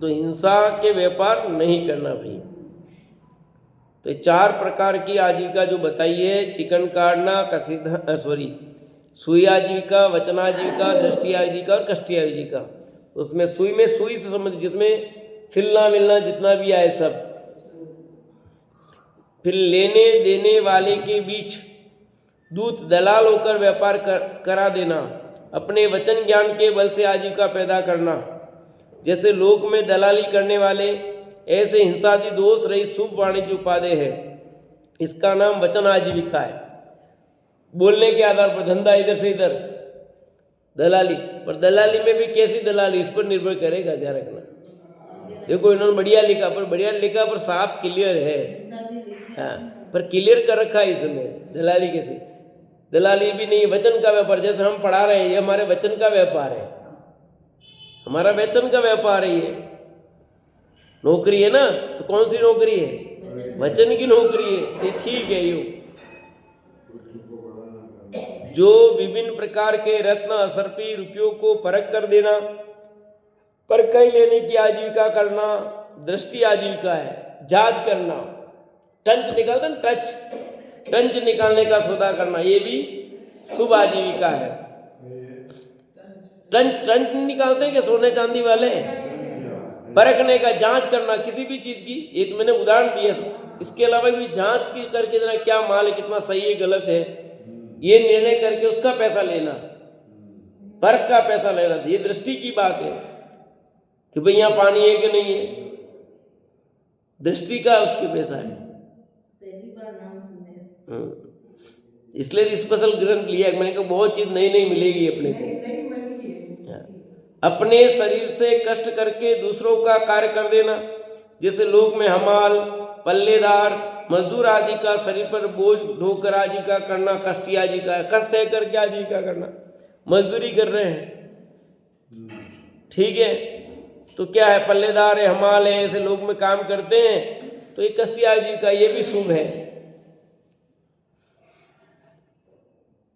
तो हिंसा के व्यापार नहीं करना भाई। तो ये 4 प्रकार की आजीविका जो बताई है, चिकन काटना, सुई आजीविका, वचन आजीविका, दृष्टि आजीविका और कष्टी आजीविका। उसमें सुई में सुई से संबंधित, जिसमें सिलना मिलना जितना भी आए सब। फिर लेने देने वाले के बीच दूत दलाल होकर व्यापार करा देना, अपने वचन ज्ञान के बल से आजीविका पैदा करना। जैसे लोक में दलाली करने वाले, ऐसे हिंसादि दोष रही शुभ वाणिज्य उपादेय है। इसका नाम वचन आजीविका है। बोलने के आधार पर धंधा इधर से इधर दलाली, पर दलाली में भी कैसी दलाली, इस पर निर्भर करेगा, ध्यान रखना। देखो इन्होंने बढ़िया लिखा, पर साफ क्लियर है। हाँ, पर क्लियर कर रखा है इसमें। दलाली कैसी, दलाली भी नहीं, वचन का व्यापार। जैसे हम पढ़ा रहे हैं, ये हमारे वचन का व्यापार है, हमारा वचन का व्यापार है। ये नौकरी है ना, तो कौन सी नौकरी है? वचन की नौकरी है। ये ठीक है। यू जो विभिन्न प्रकार के रत्न असर्पी रुपयों को परख कर देना, पर कई लेने की आजीविका करना दृष्टि आजीविका है। जांच करना, टंच निकालना, टंच निकालने का सौदा करना, ये भी शुभ आजीविका है। टंच निकालते क्या सोने चांदी वाले? परखने का, जांच करना किसी भी चीज की। एक मैंने उदाहरण दिया, इसके अलावा भी जांच की करके देना, क्या माल है, कितना सही है गलत है, ये निर्णय करके उसका पैसा लेना, परख का पैसा लेना। ये दृष्टि की बात है कि भाई यहाँ पानी है कि नहीं है, दृष्टि का उसके पैसा है। इसलिए स्पेशल ग्रंथ लिया मैंने कहा, बहुत चीज नई नई मिलेगी अपने को। अपने शरीर से कष्ट करके दूसरों का कार्य कर देना, जैसे लोक में हमाल, पल्लेदार, मजदूर आदि का शरीर पर बोझ ढोकर आजीविका करना कष्टी आजीविका है। कष्ट सह करके आजीविका करना, मजदूरी कर रहे हैं, ठीक है, तो क्या है, पल्लेदार है, हमाल है, ऐसे लोग में काम करते हैं, तो ये कष्टी आजीविका, ये भी शुभ है।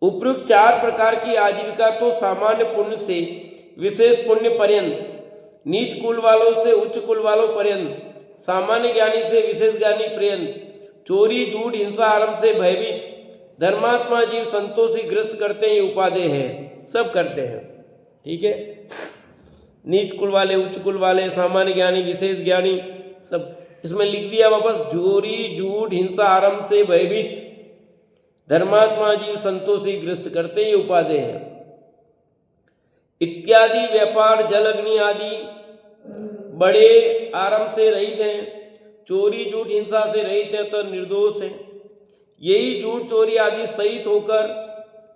उपयुक्त 4 प्रकार की आजीविका तो सामान्य पुण्य से विशेष पुण्य पर्यंत, नीच कुल वालों से उच्च कुल वालों पर्यंत, सामान्य ज्ञानी से विशेष ज्ञानी पर्यंत, चोरी झूठ हिंसा आरंभ से भयभीत धर्मात्मा जीव संतोषी ग्रस्त करते हैं, उपादेय है, सब करते हैं, ठीक है। नीच कुल वाले, उच्च कुल वाले, सामान्य ज्ञानी, विशेष ज्ञानी, सब इसमें लिख दिया वापस। चोरी झूठ हिंसा आरंभ से भयभीत धर्मात्मा जीव संतोषी ग्रस्त करते ही उपादेय है। इत्यादि व्यापार जल अग्नि आदि बड़े आरंभ से रहित हैं, चोरी झूठ हिंसा से रहित है तो निर्दोष है। यही झूठ चोरी आदि सहित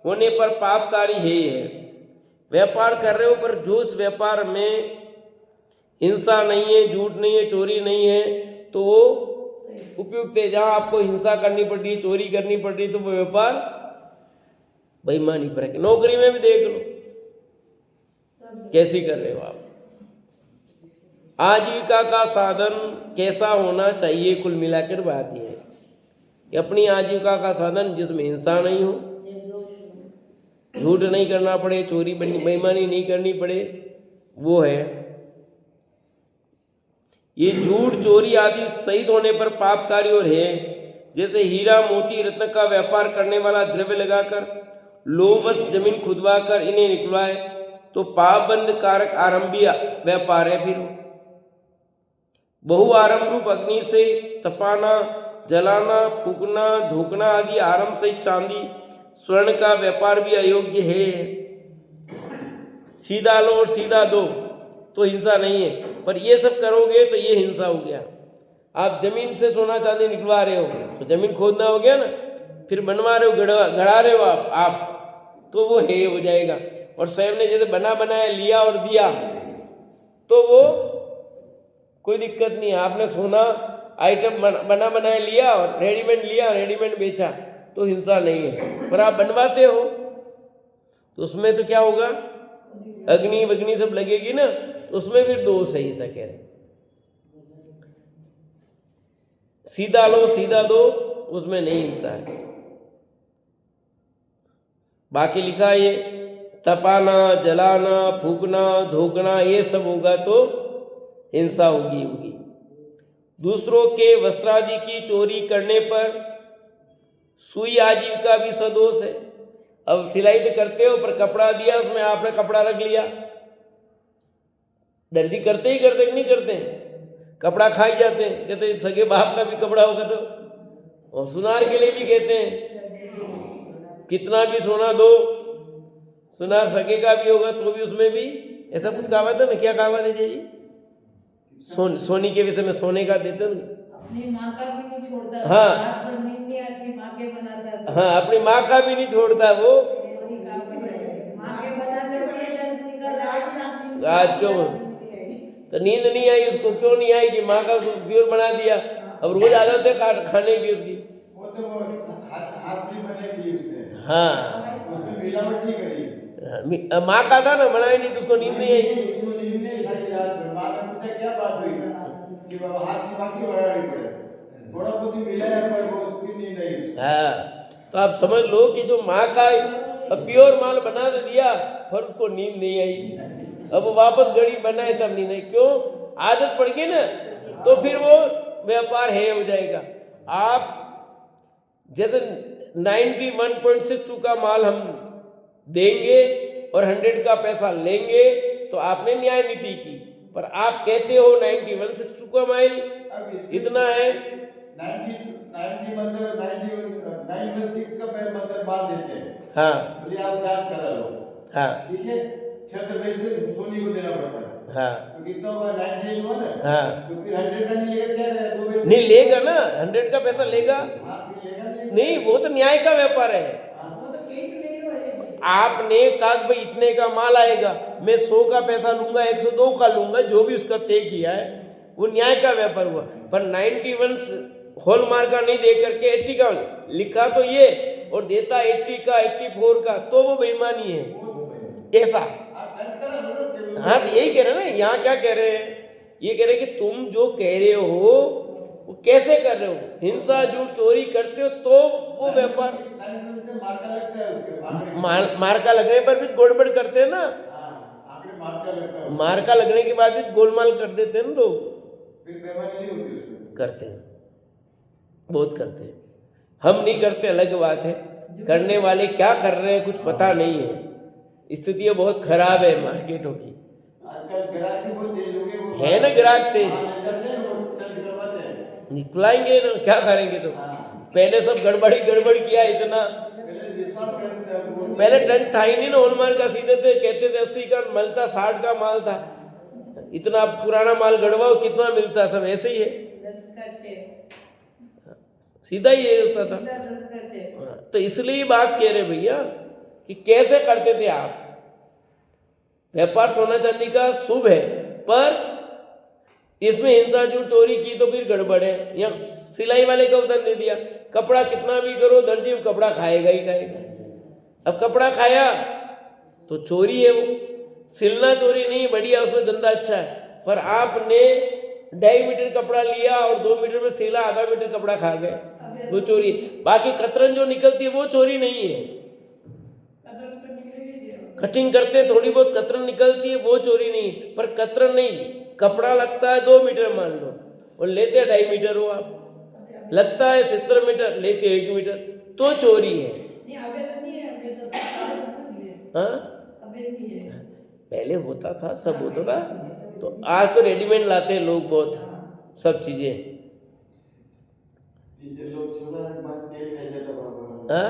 होने पर पापकारी है। व्यापार कर रहे हो पर जो उस व्यापार में हिंसा नहीं है, झूठ नहीं है, चोरी नहीं है, तो वो उपयुक्त है। जहाँ आपको हिंसा करनी पड़ रही है, चोरी करनी पड़ रही है, तो वो व्यापार बेईमानी पर है। नौकरी में भी देख लो कैसी कर रहे हो आप। आजीविका का साधन कैसा होना चाहिए? कुल मिलाकर बात यह है कि अपनी आजीविका का साधन जिसमें हिंसा नहीं हो, झूठ नहीं करना पड़े, चोरी बेईमानी नहीं करनी पड़े, वो है। ये झूठ चोरी आदि सहित होने पर पापकारी और है। जैसे हीरा मोती रत्न का व्यापार करने वाला द्रव्य लगाकर लोभस जमीन खुदवा कर इन्हें निकलवाए तो पापबंध कारक आरंभी व्यापार है। फिर बहु आरंभ रूप अग्नि से तपाना, जलाना, फूकना, धोकना आदि आरंभ से चांदी स्वर्ण का व्यापार भी अयोग्य है। सीधा लो और सीधा दो तो हिंसा नहीं है, पर ये सब करोगे तो ये हिंसा हो गया। आप जमीन से सोना चांदी निकलवा रहे हो तो जमीन खोदना हो गया ना, फिर बनवा रहे हो, गढ़ा रहे हो आप तो वो है हो जाएगा। और स्वयं ने जैसे बना बनाया लिया और दिया तो वो कोई दिक्कत नहीं है। आपने सोना आइटम बना बनाया लिया और रेडीमेड बेचा तो हिंसा नहीं है। पर आप बनवाते हो तो उसमें तो क्या होगा, अग्नि वग्नि सब लगेगी ना, तो उसमें भी दोष है। ऐसा कह रहे सीधा लो सीधा दो, उसमें नहीं हिंसा है। बाकी लिखा है ये तपाना, जलाना, फूकना, धोकना, ये सब होगा तो हिंसा होगी। दूसरों के वस्त्रादि की चोरी करने पर सुई आजीविका भी सदोष है। अब सिलाई तो करते हो पर कपड़ा दिया उसमें आपने कपड़ा रख लिया, दर्जी करते ही करते कि नहीं करते हैं? कपड़ा खाई जाते हैं, कहते हैं सगे बाप का भी कपड़ा होगा तो, और सुनार के लिए भी कहते हैं कितना भी सोना दो, सुनार सगे का भी होगा तो भी उसमें भी ऐसा कुछ कहावत है ना, क्या कहावत है जी? सोनी के विषय में सोने का देते हैं, अपनी माँ का भी नहीं छोड़ता। हाँ रात भर नींद नहीं आती, माँ के बनाता था। हाँ, अपनी माँ का भी नहीं छोड़ता वो। ऐसी कहावत है, माँ के बनाने वाले जज निकल आज क्यों तो नींद नहीं आई उसको, क्यों नहीं आई कि माँ का प्योर बना दिया। अब रोज आदत है खाने की उसकी, वो तो वो हाथ की बनी थी उसने, हाँ उसमें मिलावट नहीं करी। माँ का था ना, बनाई नहीं तो उसको नींद नहीं आई। उसको नींद नहीं सारी रात भर। माँ ने पूछा क्या बात हुई कि बाबा हाथ की बाकी बढ़ानी पड़े, थोड़ा बहुत ही मिलाया पर वो उसकी नींद आई उसको। हाँ, तो आप समझ लो कि जो माँ का प्योर माल बना तो दिया पर उसको नींद नहीं आई। अब वो वापस गड़ी बनाए तब नींद आई, क्यों? आदत पड़ गई ना, तो फिर वो व्यापार है हो जाएगा। आप जैसे 91.62 का माल हम देंगे और 100 का पैसा लेंगे तो आपने न्याय नीति की, पर आप कहते हो 91.62 का माइल इतना है, 90 मतलब 916 का पैर मतलब बाल देते हैं। हाँ बोलिए आप जांच करा लो, हाँ ठीक है, 6 बेचते सोनी को देना पड़ता है। हाँ तो कितना हुआ? 98 हुआ ना। हाँ, तो फिर 100 का नहीं लेगा, क्या करेगा? दो बेच नहीं लेगा ना, 100 का पैसा लेगा हाँ फिर लेगा नहीं, वो तो न्याय का व्यापार है। वो तो कहीं भी नहीं रहे। आपने कहा कि भाई इतने का माल आएगा, मैं 100 का पैसा लूंगा, 102 का लूंगा, जो भी उसका तय किया है वो न्याय का व्यापार हुआ। पर 91 हॉलमार्क का नहीं दे करके 80 का लिखा तो ये और देता 80 का 84 का, तो वो बेईमानी है ऐसा। आप जांच करा लो ना। हाँ तो यही कह रहे हैं ना, यहाँ क्या कह रहे हैं, ये कह रहे हैं कि तुम जो कह रहे हो वो कैसे कर रहे हो, हिंसा झूठ चोरी करते हो तो वो व्यापार। मार्का लगता है उसके मार्का लगने पर भी गड़बड़ करते हैं ना, आंकड़े मार्का लगता है, मार्का लगने के बाद भी गोलमाल कर देते हैं ना लोग, फिर बेईमानी नहीं होती उसमें। करते हैं, बहुत करते हैं। हम नहीं करते अलग बात है, करने वाले क्या कर रहे हैं कुछ पता नहीं है। स्थिति बहुत खराब है मार्केटों की, आजकल ग्राहक भी बहुत तेज हो गए, वो है ना ग्राहक तेज, ले जाते हैं वो टच करवाते हैं। निकलाएंगे ना, क्या करेंगे तो। पहले सब गड़बड़ किया इतना, पहले विश्वास करते थे वो। पहले टन था ही नहीं ना, हॉलमार्क का सीधे थे, कहते थे 80 का मिलता, 60 का माल था, इतना पुराना माल गड़वाओ कितना मिलता, सब ऐसे ही है, 10 का 6, सीधा ही ये होता था। 10 का 6। तो इसलिए बात कह रहे भैया कि कैसे करते थे आप। व्यापार सोना चांदी का शुभ है, पर इसमें हिंसा जो चोरी की तो फिर गड़बड़ है। यहाँ सिलाई वाले का उदाहरण दे दिया, कपड़ा कितना भी करो दर्जी कपड़ा खाएगा ही खाएगा। अब कपड़ा खाया तो चोरी है, वो सिलना चोरी नहीं, बढ़िया उसमें धंधा अच्छा है, पर आपने 2.5 मीटर कपड़ा लिया और 2 मीटर में सिला, आधा मीटर कपड़ा खा गए, वो चोरी। बाकी कतरन जो निकलती है वो चोरी नहीं है, कटिंग करते थोड़ी बहुत कतरन निकलती है वो चोरी नहीं, पर कतरन नहीं, कपड़ा लगता है 2 मीटर मान लो और लेते 2.5 मीटर हो आप, लगता है 70 मीटर लेते 1 मीटर, तो चोरी है। नहीं अबे तो नहीं है, अबे तो हाँ अबे नहीं है। पहले होता था, सब होता था, तो आज तो रेडीमेड लाते हैं लोग बहुत सब चीजें। टीचर लोग छोटा तेल खा जाता बाबा। हाँ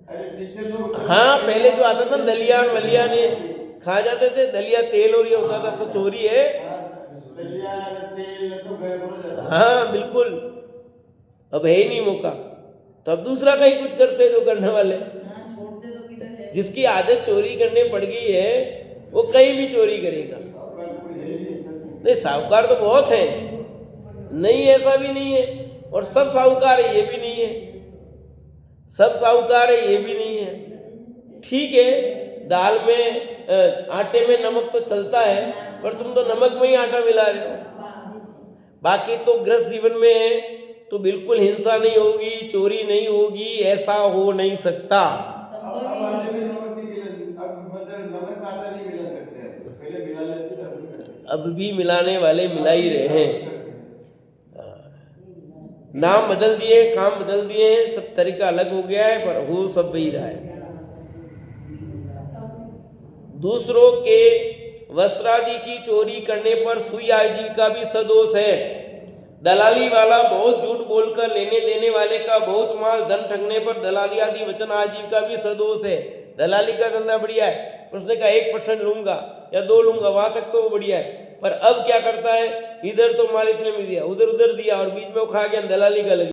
अरे टीचर लोग हाँ, पहले जो आता था दलिया वलिया ने खा जाते थे, दलिया तेल और ये होता था तो चोरी है। दलिया तेल सब गए बोला जाता। हाँ बिल्कुल, अब है ही नहीं मौका, तो अब दूसरा कहीं कुछ करते जो करने वाले। हाँ छोड़ते तो किधर है। जिसकी आदत चोरी करने पड़ गई है वो कहीं भी चोरी करेगा। नहीं साहूकार तो बहुत है, नहीं ऐसा भी नहीं है, और सब साहूकार है ये भी नहीं है, सब साहूकार है ये भी नहीं है। ठीक है, दाल में आटे में नमक तो चलता है, पर तुम तो नमक में ही आटा मिला रहे हो। बाकी तो गृहस्थ जीवन में तो बिल्कुल हिंसा नहीं होगी, चोरी नहीं होगी, ऐसा हो नहीं सकता। अब आटे में नमक नहीं मिला, अब मतलब नमक में आटा नहीं मिला सकते हैं, पहले मिला लेते थे। अब भी मिलाने वाले मिला ही रहे हैं। नाम बदल दिए, काम बदल दिए हैं, सब तरीका अलग हो गया है, पर हो सब वही रहा है। दूसरों के वस्त्रादि की चोरी करने पर सुई आजीविका भी सदोष है। दलाली वाला बहुत झूठ बोलकर लेने देने वाले का बहुत माल धन ठगने पर दलाली आदि वचन आजीविका भी सदोष है। दलाली का धंधा बढ़िया है, पर उसने कहा 1% लूंगा या 2 लूंगा, वहां तक तो वो बढ़िया है। पर अब क्या करता है, इधर तो माल इतने में दिया, उधर दिया और बीच में वो खा गया, दलाली का लग